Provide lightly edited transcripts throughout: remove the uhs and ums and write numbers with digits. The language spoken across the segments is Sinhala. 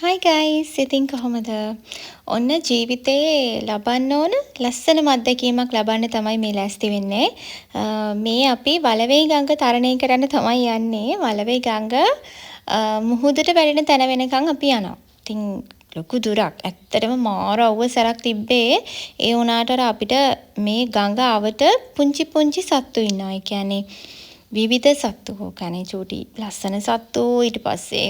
Hi guys, ඉතින් කොහොමද? ඔන්න ජීවිතේ ලබන්න ඕන ලස්සනම අත්දැකීමක් ලබන්න තමයි මේ ලෑස්ති වෙන්නේ. මේ අපි වලවෙයි ගඟ තරණය කරන්න තමයි යන්නේ. වලවෙයි ගඟ මුහුදට වැටෙන තැන වෙනකන් අපි යනවා. ඉතින් ලොකු දුරක්. ඇත්තටම මාර අවුව සැරක් තිබ්බේ. ඒ වුණාට අපිට මේ ගඟ අවට පුංචි පුංචි සත්තු ඉන්නවා. ඒ කියන්නේ විවිධ සත්තු කනේ චූටි ලස්සන සත්තු ඊට පස්සේ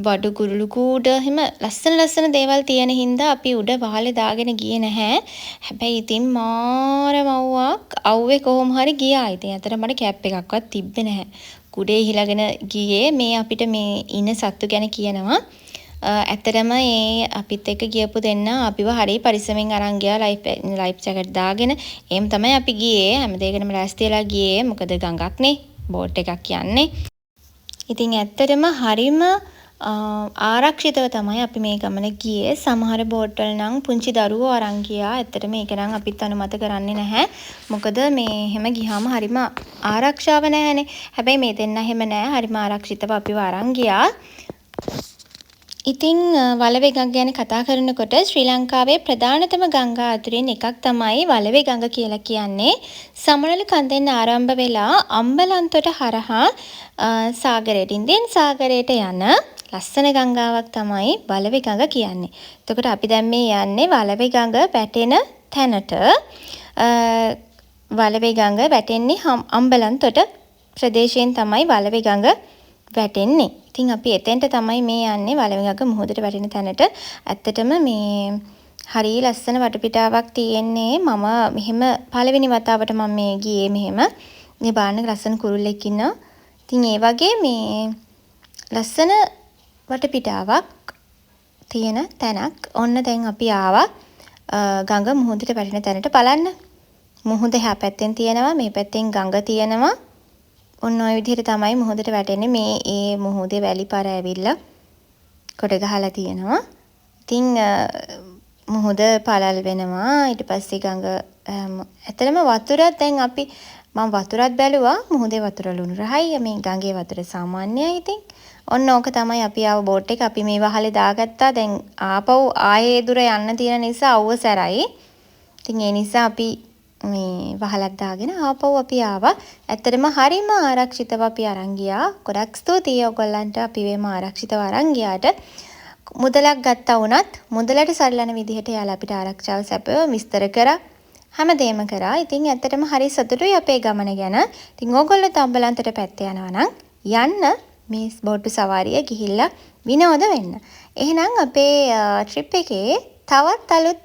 බඩු කුරුළු කූඩ එහෙම ලස්සන දේවල් තියෙන හින්දා අපි උඩ වහලේ දාගෙන ගියේ නැහැ. හැබැයි ඉතින් මාරම අවුවේ කොහොම හරි ගියා. ඉතින් අතට මට කැප් එකක්වත් තිබ්බේ නැහැ. කුඩේ හිලගෙන ගියේ මේ අපිට මේ ඉන්න සත්තු ගැන කියනවා. ඇත්තටම ඒ අපිත් එක්ක ගියපු දෙන්න අපිව හරිය පරිස්සමෙන් අරන් ගියා ලයිෆ් ජැකට් දාගෙන. එහෙම තමයි අපි ගියේ. හැම දෙයකටම ලෑස්ති වෙලා ගියේ. මොකද ගඟක්නේ. බෝට් එකක් යන්නේ. ඉතින් ඇත්තටම හරිම ආරක්ෂිතව තමයි අපි මේ ගමන ගියේ. සමහර බෝට් වල නම් පුංචි දරුවෝ අරන් ගියා. ඇත්තටම මේක නම් අපිත් අනුමත කරන්නේ නැහැ. මොකද මේ එහෙම ගියාම හරිම ආරක්ෂාව නැහැනේ. හැබැයි මේ දෙන්න එහෙම නැහැ. හරිම ආරක්ෂිතව අපිව අරන් ගියා. ඉතින් වලවෙ ගඟ ගැන කතා කරනකොට ශ්‍රී ලංකාවේ ප්‍රධානතම ගංගා අතුරින් එකක් තමයි වලවෙ ගඟ කියලා කියන්නේ. සමනල කන්දෙන් ආරම්භ වෙලා අම්බලන්තොට හරහා සාගරයට ඉන්දියන් සාගරයට යන ලස්සන ගංගාවක් තමයි වලවෙ ගඟ කියන්නේ. එතකොට අපි දැන් මේ යන්නේ වලවෙ ගඟ වැටෙන තැනට. වලවෙ ගඟ වැටෙන්නේ අම්බලන්තොට ප්‍රදේශයෙන් තමයි වලවෙ ගඟ වැටෙන්නේ. ඉතින් අපි එතෙන්ට තමයි මේ යන්නේ වලවෙ ගඟ මුහුදට වැටෙන තැනට. ඇත්තටම මේ හරිය ලස්සන වටපිටාවක් තියෙන්නේ. මම මෙහෙම පළවෙනි වතාවට මම මේ ගියේ මෙහෙම. මේ බාන්න ලස්සන කුරුල්ලෙක් ඉන්නවා. ඉතින් ඒ වගේ මේ ලස්සන වටපිටාවක් තියෙන තැනක්. ඔන්න දැන් අපි ආවා ගඟ මුහුදට වැටෙන තැනට බලන්න. මුහුද එහා පැත්තෙන් තියෙනවා මේ පැත්තෙන් ගඟ තියෙනවා. ඔන්න ඔය විදිහට තමයි මුහුදට වැටෙන්නේ. මේ ඒ මුහුදේ වැලි පාර ඇවිල්ලා කොට ගහලා තියෙනවා. ඉතින් මුහුද පළල් වෙනවා. ඊට පස්සේ ගඟ ඇත්තටම වතුරත් දැන් අපි මම වතුරත් බැලුවා. මුහුදේ වතුර ලුණු රහයි. මේ ගඟේ වතුර සාමාන්‍යයි. ඉතින් ඔන්න ඕක තමයි අපි ආව බෝට් එක. අපි මේ වහලේ දාගත්තා. දැන් ආපහු ආයේ දුර යන්න තියෙන නිසා අවුව සැරයි. ඉතින් ඒ නිසා අපි මේ වහලක් දාගෙන ආපහු අපි ආවා. ඇත්තටම හරිම ආරක්ෂිතව අපි අරන් ගියා. ගොඩක් ස්තුතියි ඔයගොල්ලන්ට අපි මේම ආරක්ෂිතව අරන් ගියාට. මුදලක් ගත්තා වුණත් මුදලට සරිලන විදිහට යාලා අපිට ආරක්ෂාව සැපයව විස්තර කරා. හැමදේම කරා. ඉතින් ඇත්තටම හරි සතුටුයි අපේ ගමන ගැන. ඉතින් ඕගොල්ලෝ තම්බලන්තට පැත්තේ යනවා නම් යන්න මේ බෝට්ටු සවාරිය ගිහිල්ලා විනෝද වෙන්න. එහෙනම් අපේ ට්‍රිප් එකේ තවත් අලුත්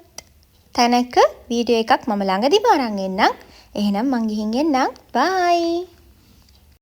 තැනක වීඩියෝ එකක් මම ළඟදිම අරන් එන්නම්. එහෙනම් මං ගිහින් එන්නම්. බයි.